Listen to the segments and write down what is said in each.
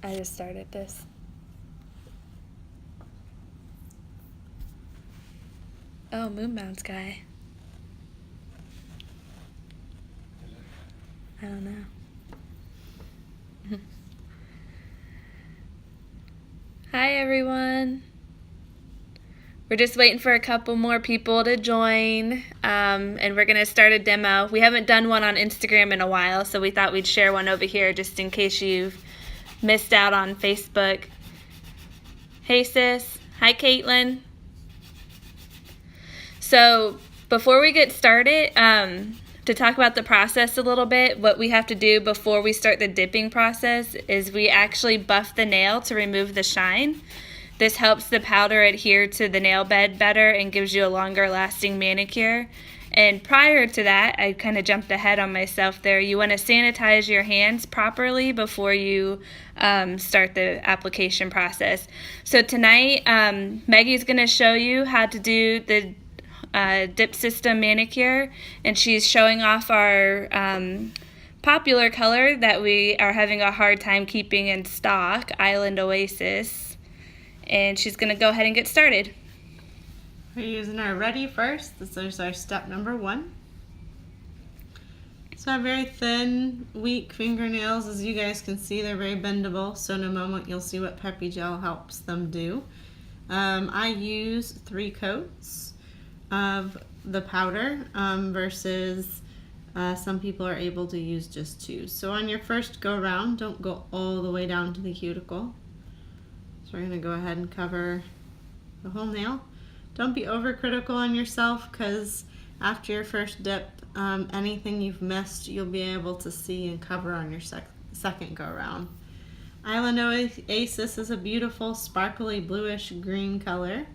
I just started this. Oh, Moonbounce guy. I don't know. Hi, everyone. We're just waiting for a couple more people to join, and we're going to start a demo. We haven't done one on Instagram in a while, so we thought we'd share one over here just in case you've missed out on Facebook. Hey, sis. Hi, Caitlin. So before we get started, to talk about the process a little bit, what we have to do before we start the dipping process is we actually buff the nail to remove the shine. This helps the powder adhere to the nail bed better and gives you a longer lasting manicure. And prior to that, I kind of jumped ahead on myself there. You want to sanitize your hands properly before you start the application process. So tonight, Maggie's going to show you how to do the Dip System manicure, and she's showing off our popular color that we are having a hard time keeping in stock, Island Oasis. And she's going to go ahead and get started. We're using our Ready first. This is our step number 1. So I have very thin, weak fingernails. As you guys can see, they're very bendable. So in a moment, you'll see what Peppy Gel helps them do. I use 3 coats of the powder versus some people are able to use just 2. So on your first go around, don't go all the way down to the cuticle. So we're going to go ahead and cover the whole nail. Don't be overcritical on yourself, because after your first dip, anything you've missed, you'll be able to see and cover on your second go around. Island Oasis is a beautiful, sparkly, bluish green color.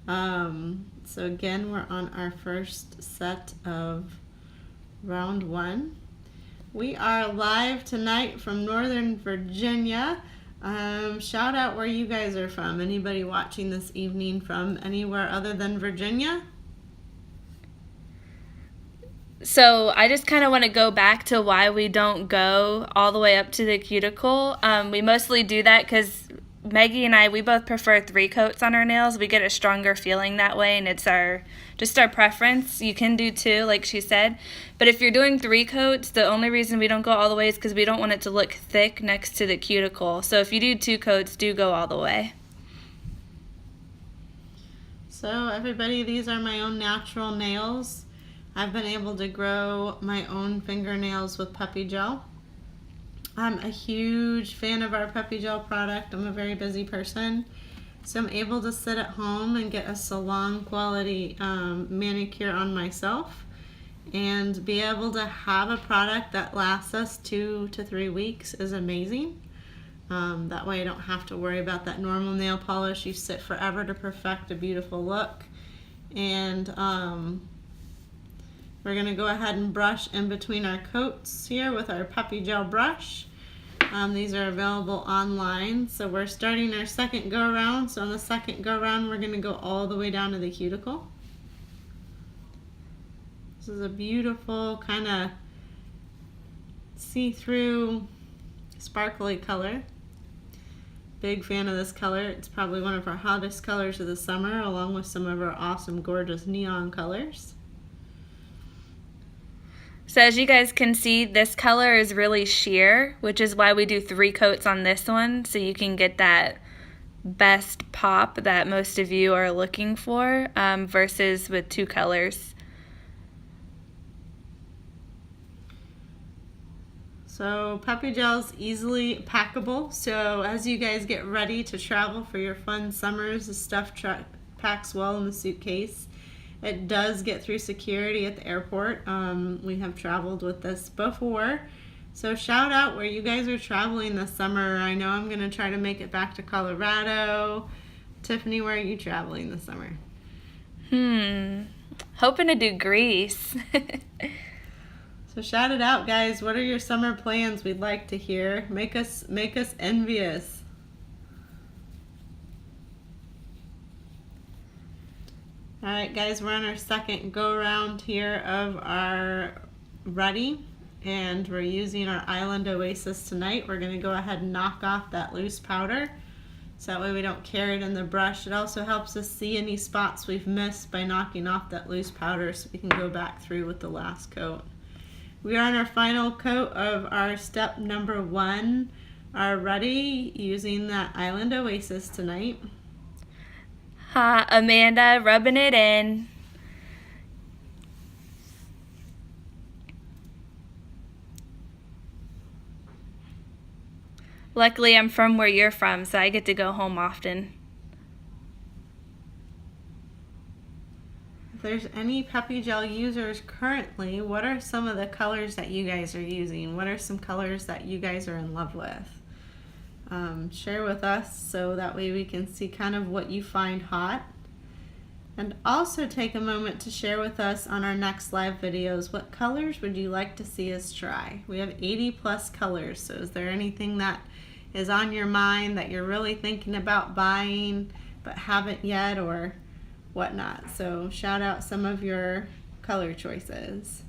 So again, we're on our first set of round 1. We are live tonight from Northern Virginia. Shout out where you guys are from. Anybody watching this evening from anywhere other than Virginia? So I just kind of want to go back to why we don't go all the way up to the cuticle. We mostly do that because Maggie and I, we both prefer 3 coats on our nails. We get a stronger feeling that way, and it's just our preference. You can do 2, like she said. But if you're doing 3 coats, the only reason we don't go all the way is because we don't want it to look thick next to the cuticle. So if you do 2 coats, do go all the way. So everybody, these are my own natural nails. I've been able to grow my own fingernails with Peppy Gel. I'm a huge fan of our Peppy Gel product. I'm a very busy person, so I'm able to sit at home and get a salon quality manicure on myself and be able to have a product that lasts us 2 to 3 weeks is amazing. That way I don't have to worry about that normal nail polish. You sit forever to perfect a beautiful look. And we're going to go ahead and brush in between our coats here with our Peppy Gel brush. These are available online. So we're starting our second go around. So on the second go around, we're going to go all the way down to the cuticle. This is a beautiful kind of see-through sparkly color. Big fan of this color. It's probably one of our hottest colors of the summer, along with some of our awesome, gorgeous neon colors. So as you guys can see, this color is really sheer, which is why we do 3 coats on this one, so you can get that best pop that most of you are looking for, versus with 2 colors. So Peppy Gel is easily packable, so as you guys get ready to travel for your fun summers, the stuff packs well in the suitcase. It does get through security at the airport. We have traveled with this before. So shout out where you guys are traveling this summer. I know I'm going to try to make it back to Colorado. Tiffany, where are you traveling this summer? Hoping to do Greece. So shout it out, guys. What are your summer plans? We'd like to hear. Make us envious. Alright guys, we're on our second go around here of our Ready. and we're using our Island Oasis tonight. We're going to go ahead and knock off that loose powder so that way we don't carry it in the brush. It also helps us see any spots we've missed by knocking off that loose powder so we can go back through with the last coat. We are on our final coat of our step number 1, our Ready, using that Island Oasis tonight. Amanda rubbing it in. Luckily, I'm from where you're from, so I get to go home often. If there's any Peppy Gel users currently, what are some of the colors that you guys are using? What are some colors that you guys are in love with? Share with us so that way we can see kind of what you find hot. And also take a moment to share with us on our next live videos, what colors would you like to see us try? We have 80 plus colors, so is there anything that is on your mind that you're really thinking about buying but haven't yet or whatnot? So shout out some of your color choices.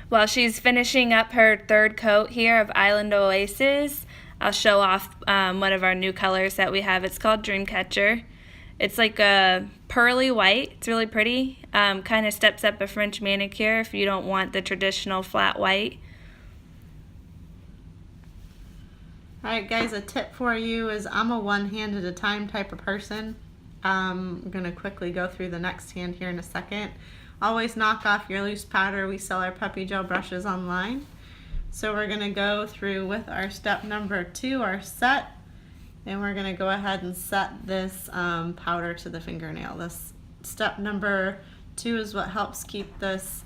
While she's finishing up her third coat here of Island Oasis, I'll show off one of our new colors that we have. It's called Dreamcatcher. It's like a pearly white. It's really pretty. Kind of steps up a French manicure if you don't want the traditional flat white. Alright guys, a tip for you is I'm a one hand at a time type of person. I'm going to quickly go through the next hand here in a second. Always knock off your loose powder. We sell our Peppy Gel brushes online. So we're going to go through with our step number 2, our set, and we're going to go ahead and set this powder to the fingernail. This step number 2 is what helps keep this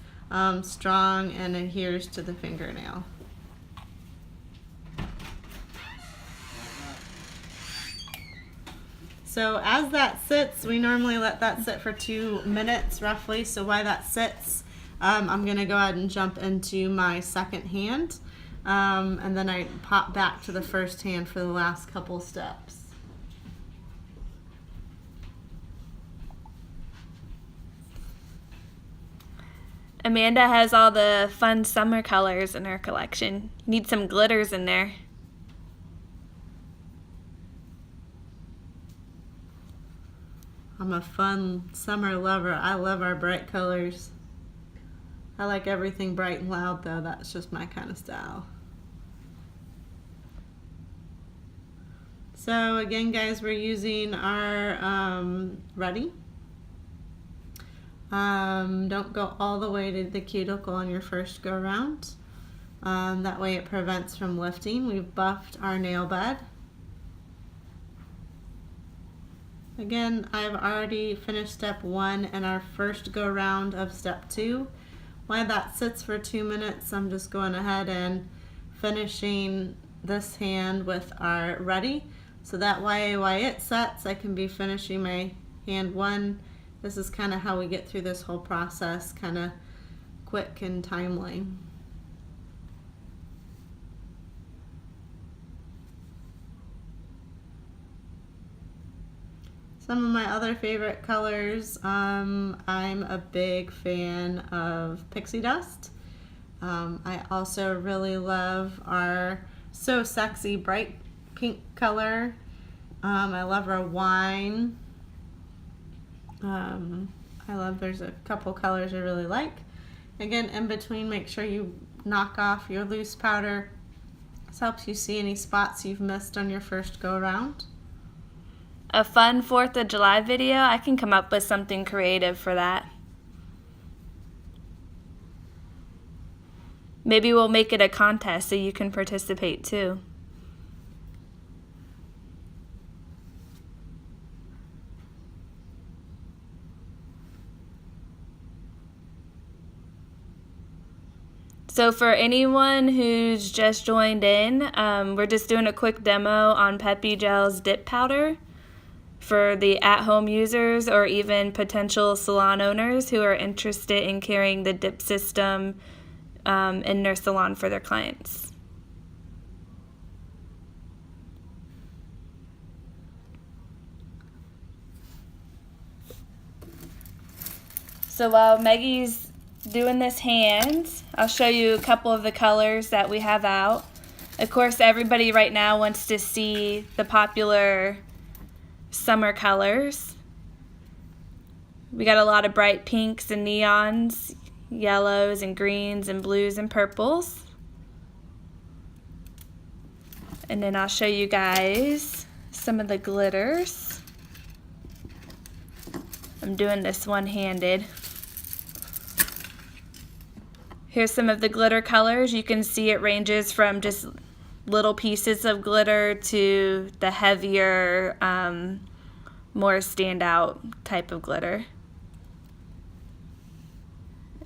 strong and adheres to the fingernail. So as that sits, we normally let that sit for 2 minutes roughly. So while that sits, I'm going to go ahead and jump into my second hand. And then I pop back to the first hand for the last couple steps. Amanda has all the fun summer colors in her collection. Need some glitters in there. I'm a fun summer lover. I love our bright colors. I like everything bright and loud though. That's just my kind of style. So again guys, we're using our Ready. Don't go all the way to the cuticle on your first go around. That way it prevents from lifting. We've buffed our nail bed. Again, I've already finished step 1 and our first go round of step 2. While that sits for 2 minutes, I'm just going ahead and finishing this hand with our Ready. So that way, while it sets, I can be finishing my hand 1. This is kind of how we get through this whole process, kind of quick and timely. Some of my other favorite colors, I'm a big fan of Pixie Dust. I also really love our So Sexy bright pink color. I love our Wine. There's a couple colors I really like. Again, in between, make sure you knock off your loose powder. This helps you see any spots you've missed on your first go around. A fun 4th of July video, I can come up with something creative for that. Maybe we'll make it a contest so you can participate too. So for anyone who's just joined in, we're just doing a quick demo on Peppy Gel's dip powder for the at-home users or even potential salon owners who are interested in carrying the dip system in their salon for their clients. So while Maggie's doing this hand, I'll show you a couple of the colors that we have out. Of course, everybody right now wants to see the popular summer colors. We got a lot of bright pinks and neons, yellows and greens and blues and purples. And then I'll show you guys some of the glitters. I'm doing this one-handed. Here's some of the glitter colors. You can see it ranges from just little pieces of glitter to the heavier, more standout type of glitter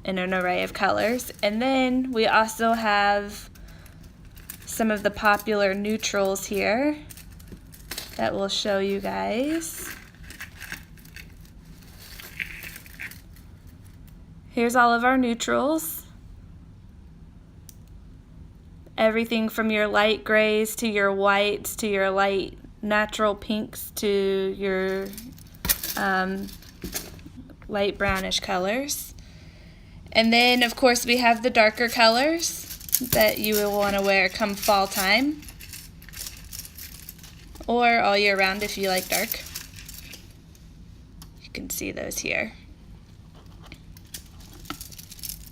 in an array of colors. And then we also have some of the popular neutrals here that we'll show you guys. Here's all of our neutrals. Everything from your light grays to your whites to your light natural pinks to your light brownish colors. And then of course we have the darker colors that you will want to wear come fall time or all year round if you like dark. You can see those here.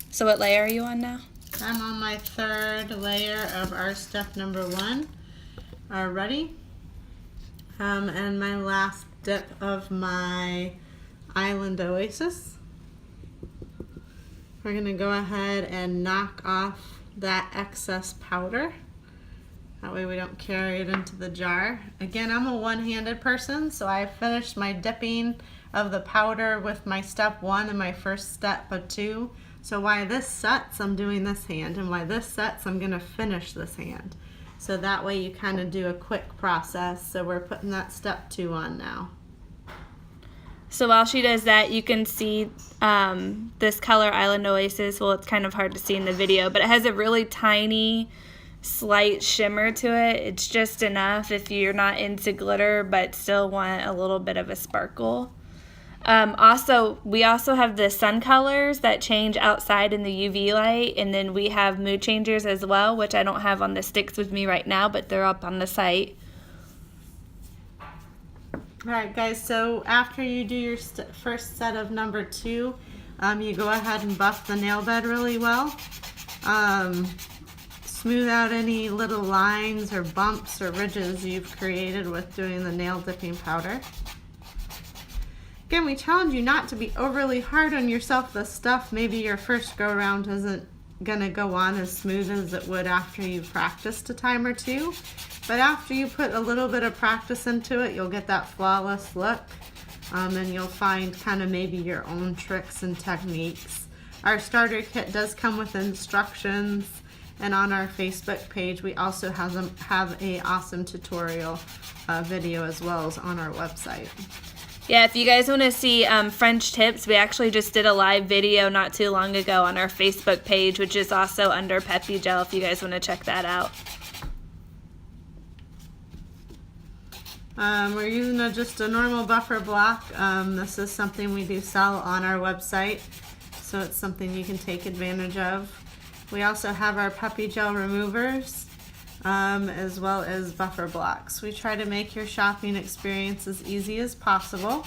So what layer are you on now? I'm on my third layer of our step number 1 already. And my last dip of my Island Oasis. We're going to go ahead and knock off that excess powder. That way we don't carry it into the jar. Again, I'm a one-handed person, so I finished my dipping of the powder with my step 1 and my first step of 2. So while this sets, I'm doing this hand, and while this sets, I'm gonna finish this hand. So that way you kind of do a quick process. So we're putting that step 2 on now. So while she does that, you can see this color Island Oasis. Well, it's kind of hard to see in the video, but it has a really tiny, slight shimmer to it. It's just enough if you're not into glitter, but still want a little bit of a sparkle. We also have the sun colors that change outside in the UV light, and then we have mood changers as well, which I don't have on the sticks with me right now, but they're up on the site. Alright guys, so after you do your first set of number 2, you go ahead and buff the nail bed really well. Smooth out any little lines or bumps or ridges you've created with doing the nail dipping powder. Again, we challenge you not to be overly hard on yourself. The stuff, maybe your first go around isn't gonna go on as smooth as it would after you've practiced a time or 2. But after you put a little bit of practice into it, you'll get that flawless look. And you'll find kind of maybe your own tricks and techniques. Our starter kit does come with instructions. And on our Facebook page, we also have a awesome tutorial video as well as on our website. Yeah, if you guys want to see French tips, we actually just did a live video not too long ago on our Facebook page, which is also under Peppy Gel if you guys want to check that out. We're using just a normal buffer block. This is something we do sell on our website, so it's something you can take advantage of. We also have our Peppy Gel removers, as well as buffer blocks. We try to make your shopping experience as easy as possible.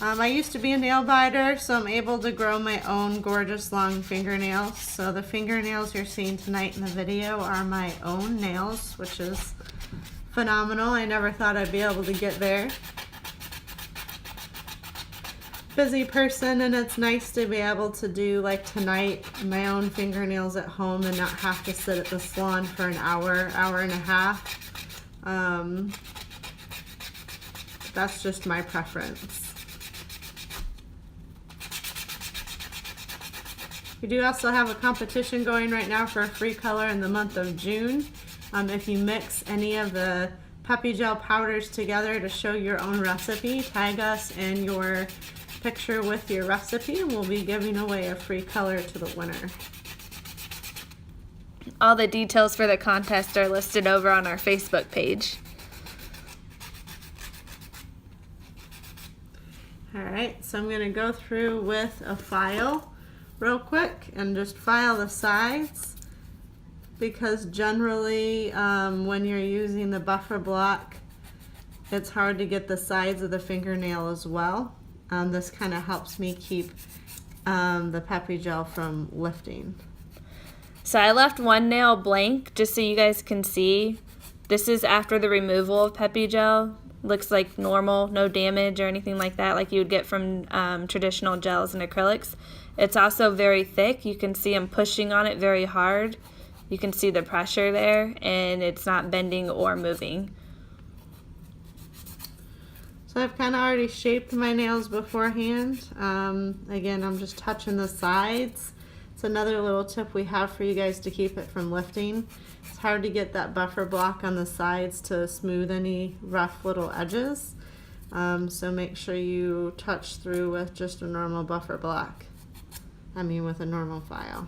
I used to be a nail biter, so I'm able to grow my own gorgeous long fingernails. So the fingernails you're seeing tonight in the video are my own nails, which is phenomenal. I never thought I'd be able to get there. Busy person, and it's nice to be able to do, like tonight, my own fingernails at home and not have to sit at the salon for an hour, hour and a half. That's just my preference. We do also have a competition going right now for a free color in the month of June. If you mix any of the Peppy Gel powders together to show your own recipe, tag us in your picture with your recipe, and we'll be giving away a free color to the winner. All the details for the contest are listed over on our Facebook page. Alright, so I'm going to go through with a file real quick and just file the sides, because generally when you're using the buffer block, it's hard to get the sides of the fingernail as well. This kind of helps me keep the Peppy Gel from lifting. So I left one nail blank just so you guys can see. This is after the removal of Peppy Gel. Looks like normal, no damage or anything like that, like you would get from traditional gels and acrylics. It's also very thick. You can see I'm pushing on it very hard. You can see the pressure there, and it's not bending or moving. So I've kind of already shaped my nails beforehand. Again, I'm just touching the sides. It's another little tip we have for you guys to keep it from lifting. It's hard to get that buffer block on the sides to smooth any rough little edges. So make sure you touch through with just a normal buffer block. With a normal file.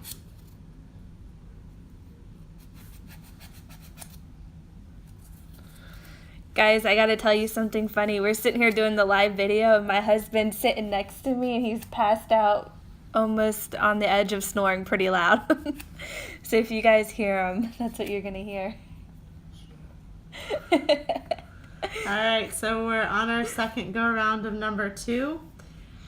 Guys, I gotta tell you something funny. We're sitting here doing the live video, and my husband's sitting next to me, and he's passed out almost on the edge of snoring pretty loud. So if you guys hear him, that's what you're gonna hear. Alright, so we're on our second go around of number 2.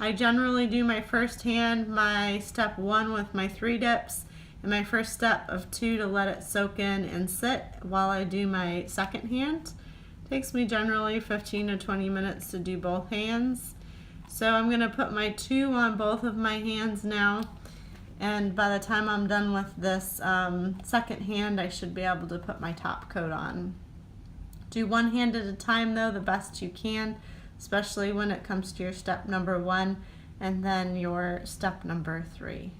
I generally do my first hand, my step 1 with my 3 dips, and my first step of 2 to let it soak in and sit while I do my second hand. It takes me generally 15 to 20 minutes to do both hands. So I'm going to put my 2 on both of my hands now, and by the time I'm done with this second hand, I should be able to put my top coat on. Do one hand at a time though, the best you can, especially when it comes to your step number 1 and then your step number 3.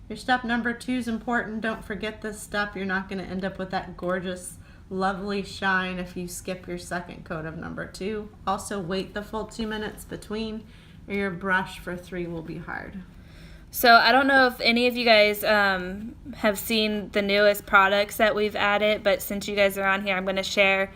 Your step number 2 is important. Don't forget this step. You're not going to end up with that gorgeous, lovely shine if you skip your second coat of number 2. Also wait the full 2 minutes between, or your brush for 3 will be hard. So I don't know if any of you guys have seen the newest products that we've added, but since you guys are on here, I'm going to share.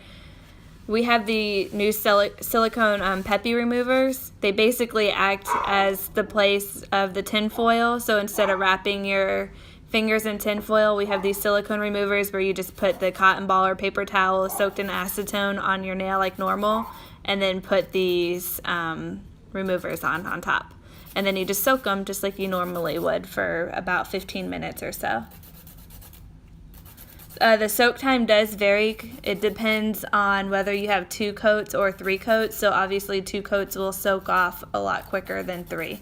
We have the new silicone Peppy removers. They basically act as the place of the tin foil. So instead of wrapping your fingers in tin foil, we have these silicone removers where you just put the cotton ball or paper towel soaked in acetone on your nail like normal, and then put these removers on top. And then you just soak them just like you normally would for about 15 minutes or so. The soak time does vary. It depends on whether you have 2 coats or 3 coats. So obviously 2 coats will soak off a lot quicker than 3.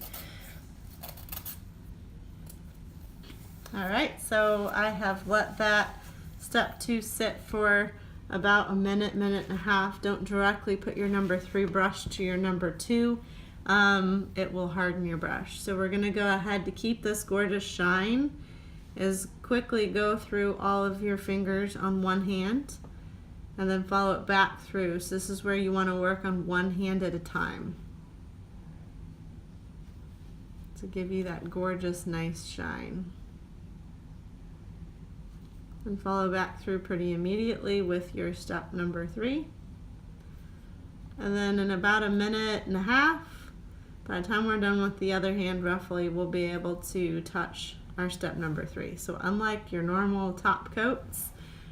Alright, so I have let that step 2 sit for about a minute, minute and a half. Don't directly put your number 3 brush to your number 2. It will harden your brush. So we're going to go ahead to keep this gorgeous shine is quickly go through all of your fingers on one hand and then follow it back through. So this is where you want to work on one hand at a time to give you that gorgeous, nice shine. And follow back through pretty immediately with your step number 3. And then in about a minute and a half, by the time we're done with the other hand roughly, we'll be able to touch our step number 3. So unlike your normal top coats,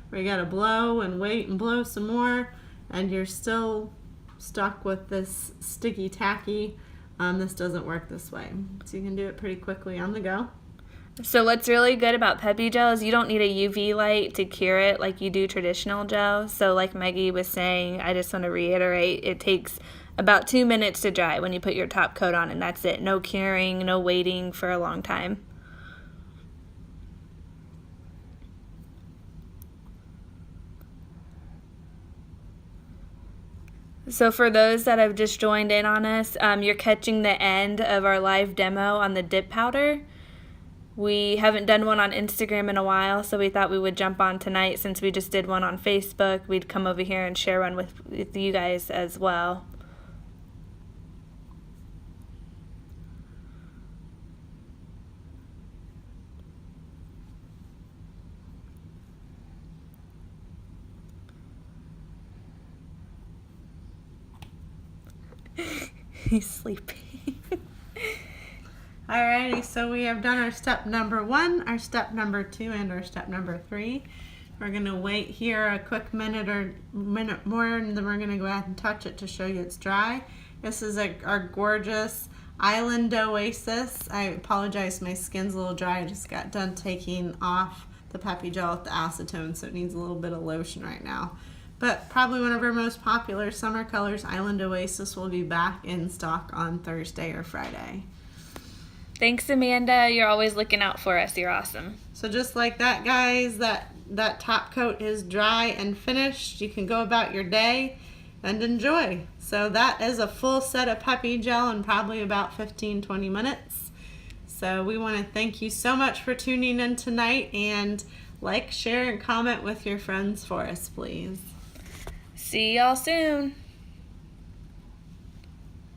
where you gotta blow and wait and blow some more, and you're still stuck with this sticky tacky, this doesn't work this way. So you can do it pretty quickly on the go. So what's really good about Peppy Gel is you don't need a UV light to cure it like you do traditional gel. So like Maggie was saying, I just want to reiterate, it takes about 2 minutes to dry when you put your top coat on, and that's it. No curing, no waiting for a long time. So for those that have just joined in on us, you're catching the end of our live demo on the dip powder. We haven't done one on Instagram in a while, so we thought we would jump on tonight since we just did one on Facebook. We'd come over here and share one with you guys as well. He's sleeping. Alrighty, so we have done our step number 1, our step number 2, and our step number 3. We're going to wait here a quick minute more, and then we're going to go ahead and touch it to show you it's dry. This is our gorgeous Island Oasis. I apologize, my skin's a little dry. I just got done taking off the Peppy Gel with the acetone, so it needs a little bit of lotion right now. But probably one of our most popular summer colors, Island Oasis, will be back in stock on Thursday or Friday. Thanks, Amanda. You're always looking out for us. You're awesome. So just like that, guys, that top coat is dry and finished. You can go about your day and enjoy. So that is a full set of Peppy Gel in probably about 15-20 minutes. So we want to thank you so much for tuning in tonight, and like, share, and comment with your friends for us, please. See y'all soon.